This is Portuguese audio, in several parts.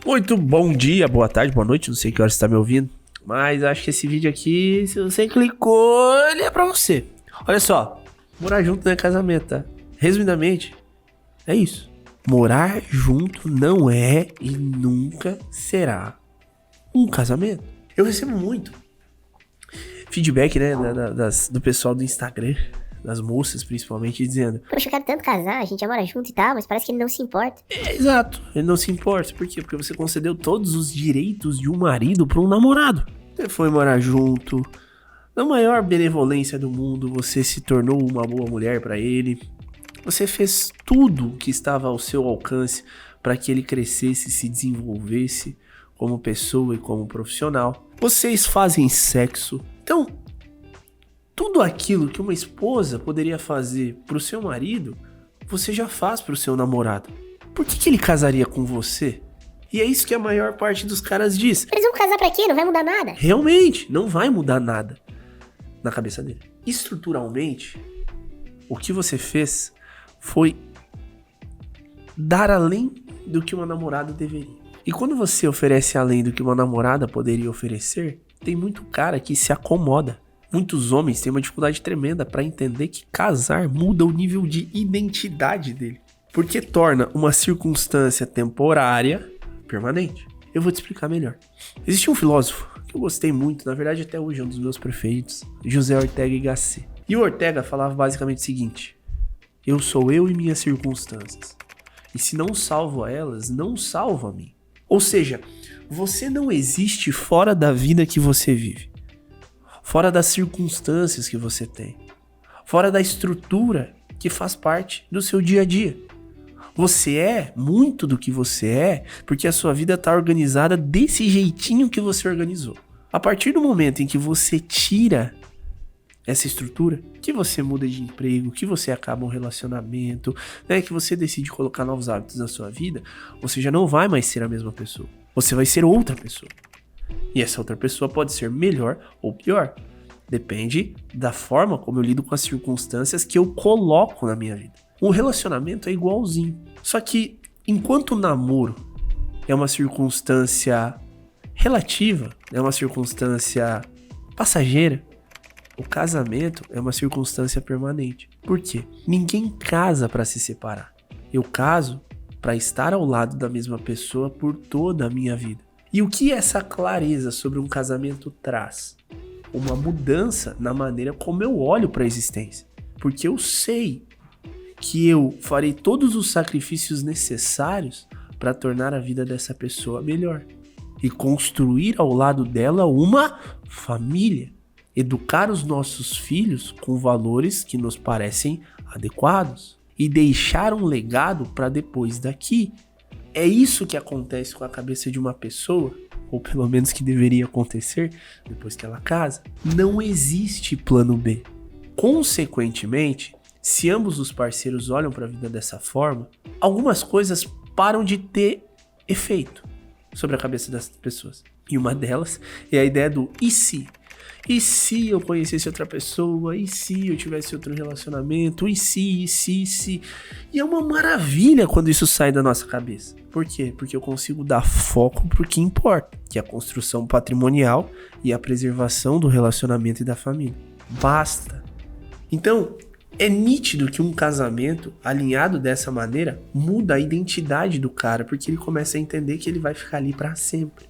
Muito bom dia, boa tarde, boa noite, não sei que hora você tá me ouvindo, mas acho que esse vídeo aqui, se você clicou, ele é pra você. Olha só, morar junto não é casamento, tá? Resumidamente, é isso. Morar junto não é e nunca será um casamento. Eu recebo muito feedback, né, do pessoal do Instagram, das moças principalmente, dizendo: poxa, eu quero tanto casar, a gente já mora junto e tal, mas parece que ele não se importa. Exato, ele não se importa. Por quê? Porque você concedeu todos os direitos de um marido para um namorado. Você foi morar junto, na maior benevolência do mundo, você se tornou uma boa mulher para ele. Você fez tudo que estava ao seu alcance para que ele crescesse e se desenvolvesse como pessoa e como profissional. Vocês fazem sexo. Então, tudo aquilo que uma esposa poderia fazer pro seu marido, você já faz pro seu namorado. Por que ele casaria com você? E é isso que a maior parte dos caras diz. Eles vão casar pra quê? Não vai mudar nada. Realmente, não vai mudar nada na cabeça dele. Estruturalmente, o que você fez foi dar além do que uma namorada deveria. E quando você oferece além do que uma namorada poderia oferecer, tem muito cara que se acomoda. Muitos homens têm uma dificuldade tremenda para entender que casar muda o nível de identidade dele, porque torna uma circunstância temporária permanente. Eu vou te explicar melhor. Existia um filósofo que eu gostei muito, na verdade até hoje é um dos meus preferidos, José Ortega y Gasset. E o Ortega falava basicamente o seguinte: eu sou eu e minhas circunstâncias, e se não salvo a elas, não salvo a mim. Ou seja, você não existe fora da vida que você vive, fora das circunstâncias que você tem, fora da estrutura que faz parte do seu dia a dia. Você é muito do que você é porque a sua vida está organizada desse jeitinho que você organizou. A partir do momento em que você tira essa estrutura, que você muda de emprego, que você acaba um relacionamento, né, que você decide colocar novos hábitos na sua vida, você já não vai mais ser a mesma pessoa. Você vai ser outra pessoa. E essa outra pessoa pode ser melhor ou pior. Depende da forma como eu lido com as circunstâncias que eu coloco na minha vida. Um relacionamento é igualzinho. Só que enquanto o namoro é uma circunstância relativa, é uma circunstância passageira, o casamento é uma circunstância permanente. Por quê? Ninguém casa para se separar. Eu caso para estar ao lado da mesma pessoa por toda a minha vida. E o que essa clareza sobre um casamento traz? Uma mudança na maneira como eu olho para a existência. Porque eu sei que eu farei todos os sacrifícios necessários para tornar a vida dessa pessoa melhor. E construir ao lado dela uma família. Educar os nossos filhos com valores que nos parecem adequados. E deixar um legado para depois daqui. É isso que acontece com a cabeça de uma pessoa, ou pelo menos que deveria acontecer depois que ela casa. Não existe plano B. Consequentemente, se ambos os parceiros olham para a vida dessa forma, algumas coisas param de ter efeito sobre a cabeça das pessoas. E uma delas é a ideia do e se? E se eu conhecesse outra pessoa? E se eu tivesse outro relacionamento? E se? E é uma maravilha quando isso sai da nossa cabeça. Por quê? Porque eu consigo dar foco pro que importa, que é a construção patrimonial e a preservação do relacionamento e da família. Basta. Então, é nítido que um casamento alinhado dessa maneira muda a identidade do cara, porque ele começa a entender que ele vai ficar ali pra sempre.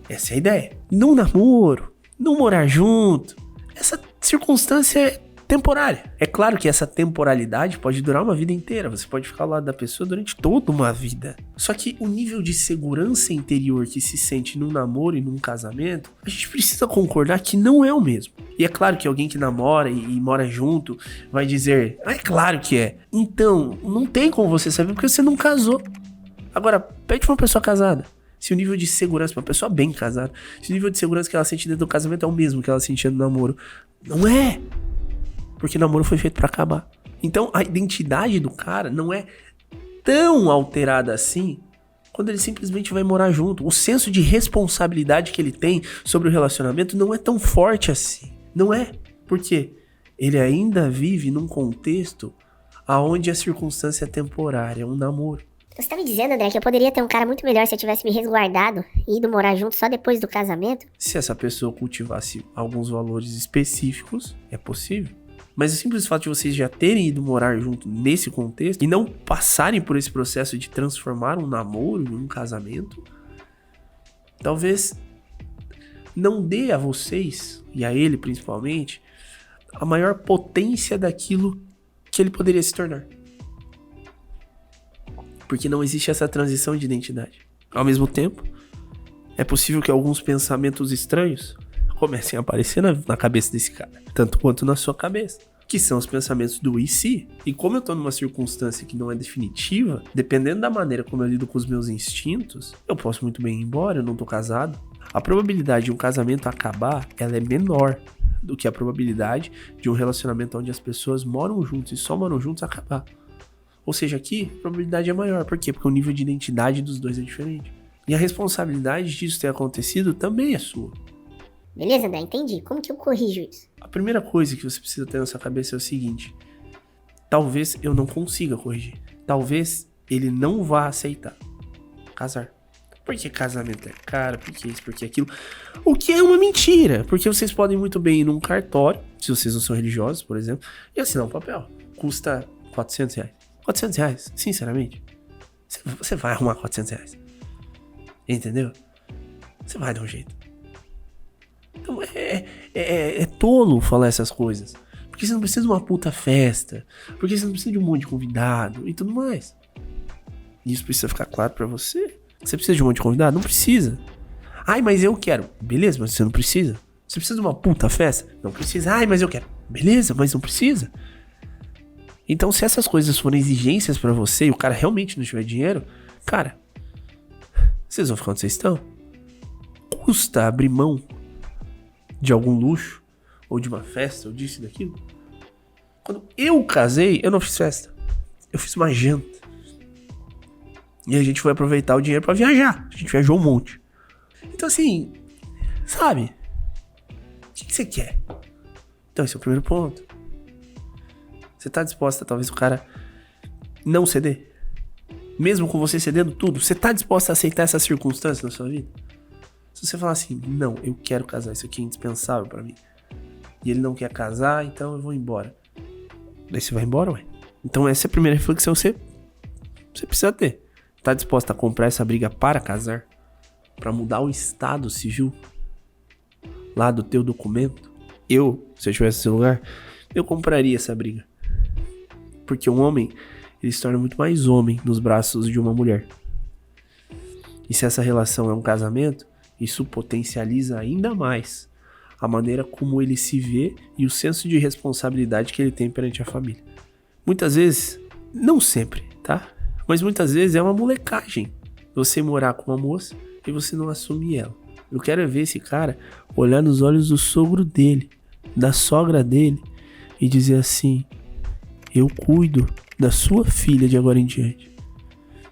Essa é a ideia. Num namoro, não morar junto, essa circunstância é temporária. É claro que essa temporalidade pode durar uma vida inteira, você pode ficar ao lado da pessoa durante toda uma vida. Só que o nível de segurança interior que se sente num namoro e num casamento, a gente precisa concordar que não é o mesmo. E é claro que alguém que namora e mora junto vai dizer, é claro que é. Então, não tem como você saber porque você não casou. Agora, pede pra uma pessoa casada. Se o nível de segurança, uma pessoa bem casada, se o nível de segurança que ela sente dentro do casamento é o mesmo que ela sentia no namoro. Não é! Porque o namoro foi feito pra acabar. Então a identidade do cara não é tão alterada assim quando ele simplesmente vai morar junto. O senso de responsabilidade que ele tem sobre o relacionamento não é tão forte assim. Não é. Por quê? Ele ainda vive num contexto onde a circunstância é temporária, um namoro. Você tá me dizendo, André, que eu poderia ter um cara muito melhor se eu tivesse me resguardado e ido morar junto só depois do casamento? Se essa pessoa cultivasse alguns valores específicos, é possível. Mas o simples fato de vocês já terem ido morar junto nesse contexto e não passarem por esse processo de transformar um namoro em um casamento, talvez não dê a vocês, e a ele principalmente, a maior potência daquilo que ele poderia se tornar. Porque não existe essa transição de identidade. Ao mesmo tempo, é possível que alguns pensamentos estranhos comecem a aparecer na cabeça desse cara, tanto quanto na sua cabeça, que são os pensamentos do e se. E como eu tô numa circunstância que não é definitiva, dependendo da maneira como eu lido com os meus instintos, eu posso muito bem ir embora, eu não tô casado. A probabilidade de um casamento acabar, ela é menor do que a probabilidade de um relacionamento onde as pessoas moram juntos e só moram juntos acabar. Ou seja, aqui a probabilidade é maior. Por quê? Porque o nível de identidade dos dois é diferente. E a responsabilidade disso ter acontecido também é sua. Beleza, André, entendi. Como que eu corrijo isso? A primeira coisa que você precisa ter na sua cabeça é o seguinte: talvez eu não consiga corrigir. Talvez ele não vá aceitar casar. Porque casamento é caro, porque isso, porque aquilo. O que é uma mentira. Porque vocês podem muito bem ir num cartório, se vocês não são religiosos, por exemplo, e assinar um papel. Custa R$400. R$400, sinceramente. Você vai arrumar R$400. Entendeu? Você vai dar um jeito. Então é tolo falar essas coisas. Porque você não precisa de uma puta festa. Porque você não precisa de um monte de convidado e tudo mais. E isso precisa ficar claro pra você. Você precisa de um monte de convidado? Não precisa. Ai, mas eu quero. Beleza, mas você não precisa. Você precisa de uma puta festa? Não precisa. Ai, mas eu quero. Beleza, mas não precisa. Então, se essas coisas forem exigências pra você e o cara realmente não tiver dinheiro, cara, vocês vão ficar onde vocês estão. Custa abrir mão de algum luxo, ou de uma festa, ou disso e daquilo. Quando eu casei, eu não fiz festa. Eu fiz uma janta. E a gente foi aproveitar o dinheiro pra viajar. A gente viajou um monte. Então assim, sabe? O que você quer? Então esse é o primeiro ponto. Você tá disposta, talvez o cara não ceder? Mesmo com você cedendo tudo, você tá disposta a aceitar essas circunstâncias na sua vida? Se você falar assim, não, eu quero casar, isso aqui é indispensável pra mim. E ele não quer casar, então eu vou embora. Daí você vai embora, ué. Então essa é a primeira reflexão que você precisa ter. Tá disposta a comprar essa briga para casar? Pra mudar o estado civil lá do teu documento? Se eu tivesse nesse lugar, eu compraria essa briga. Porque um homem, ele se torna muito mais homem nos braços de uma mulher. E se essa relação é um casamento, isso potencializa ainda mais a maneira como ele se vê e o senso de responsabilidade que ele tem perante a família. Muitas vezes, não sempre, tá? Mas muitas vezes é uma molecagem você morar com uma moça e você não assumir ela. Eu quero ver esse cara olhar nos olhos do sogro dele, da sogra dele e dizer assim: eu cuido da sua filha de agora em diante.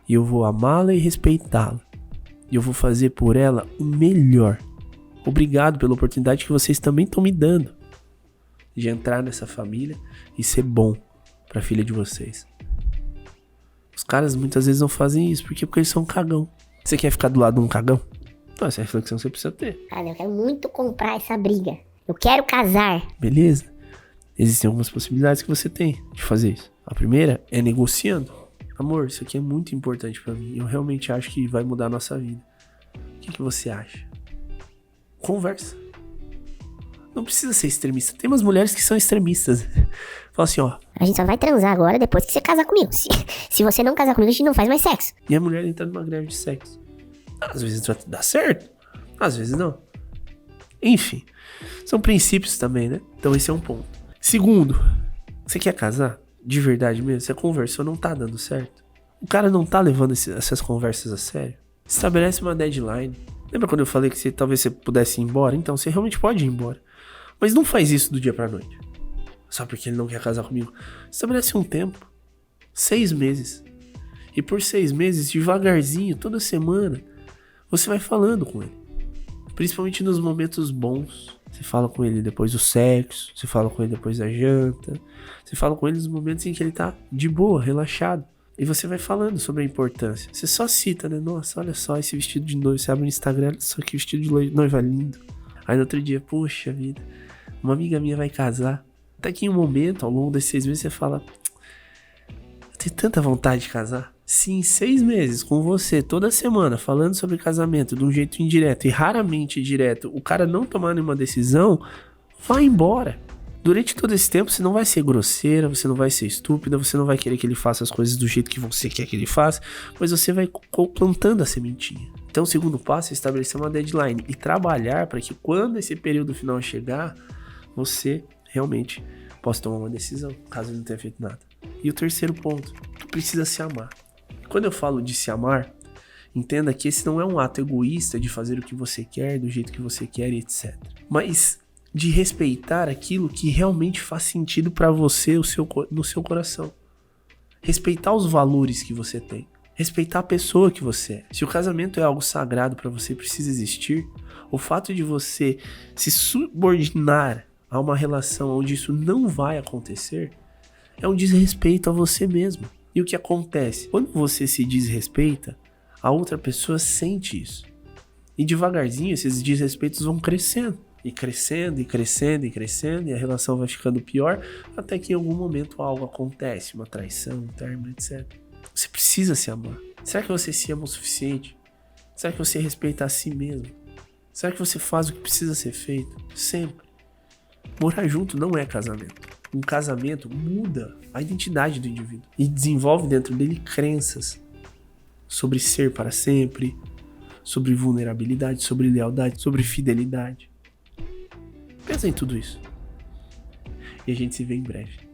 E eu vou amá-la e respeitá-la. E eu vou fazer por ela o melhor. Obrigado pela oportunidade que vocês também estão me dando de entrar nessa família e ser bom pra filha de vocês. Os caras muitas vezes não fazem isso. Por quê? Porque eles são um cagão. Você quer ficar do lado de um cagão? Então essa reflexão você precisa ter. Cara, eu quero muito comprar essa briga. Eu quero casar. Beleza? Existem algumas possibilidades que você tem de fazer isso. A primeira é negociando. Amor, isso aqui é muito importante pra mim. Eu realmente acho que vai mudar a nossa vida. O que você acha? Conversa. Não precisa ser extremista. Tem umas mulheres que são extremistas. Fala assim, ó. A gente só vai transar agora depois que você casar comigo. Se você não casar comigo, a gente não faz mais sexo. E a mulher entra numa greve de sexo. Às vezes vai dar certo, às vezes não. Enfim, são princípios também, né? Então esse é um ponto. Segundo, você quer casar? De verdade mesmo? Você conversou, não tá dando certo? O cara não tá levando essas conversas a sério? Estabelece uma deadline. Lembra quando eu falei que talvez você pudesse ir embora? Então você realmente pode ir embora. Mas não faz isso do dia pra noite. Só porque ele não quer casar comigo. Estabelece um tempo. 6 meses. E por 6 meses, devagarzinho, toda semana, você vai falando com ele. Principalmente nos momentos bons. Você fala com ele depois do sexo. Você fala com ele depois da janta. Você fala com ele nos momentos em que ele tá de boa, relaxado. E você vai falando sobre a importância. Você só cita, né? Nossa, olha só esse vestido de noiva. Você abre no Instagram, olha só que vestido de noiva lindo. Aí no outro dia, poxa vida, uma amiga minha vai casar. Até que em um momento, ao longo desses 6 meses, você fala, eu tenho tanta vontade de casar. Se em 6 meses, com você, toda semana, falando sobre casamento de um jeito indireto e raramente direto, o cara não tomar nenhuma decisão, vai embora. Durante todo esse tempo, você não vai ser grosseira, você não vai ser estúpida, você não vai querer que ele faça as coisas do jeito que você quer que ele faça, mas você vai plantando a sementinha. Então, o segundo passo é estabelecer uma deadline e trabalhar para que quando esse período final chegar, você realmente possa tomar uma decisão, caso ele não tenha feito nada. E o terceiro ponto, tu precisa se amar. Quando eu falo de se amar, entenda que esse não é um ato egoísta de fazer o que você quer, do jeito que você quer, etc. Mas de respeitar aquilo que realmente faz sentido para você no seu coração. Respeitar os valores que você tem. Respeitar a pessoa que você é. Se o casamento é algo sagrado para você, precisa existir, o fato de você se subordinar a uma relação onde isso não vai acontecer é um desrespeito a você mesmo. E o que acontece? Quando você se desrespeita, a outra pessoa sente isso. E devagarzinho esses desrespeitos vão crescendo. E crescendo, e crescendo, e crescendo, e a relação vai ficando pior, até que em algum momento algo acontece, uma traição, um término, etc. Você precisa se amar. Será que você se ama o suficiente? Será que você respeita a si mesmo? Será que você faz o que precisa ser feito? Sempre. Morar junto não é casamento. Um casamento muda a identidade do indivíduo e desenvolve dentro dele crenças sobre ser para sempre, sobre vulnerabilidade, sobre lealdade, sobre fidelidade. Pensa em tudo isso. E a gente se vê em breve.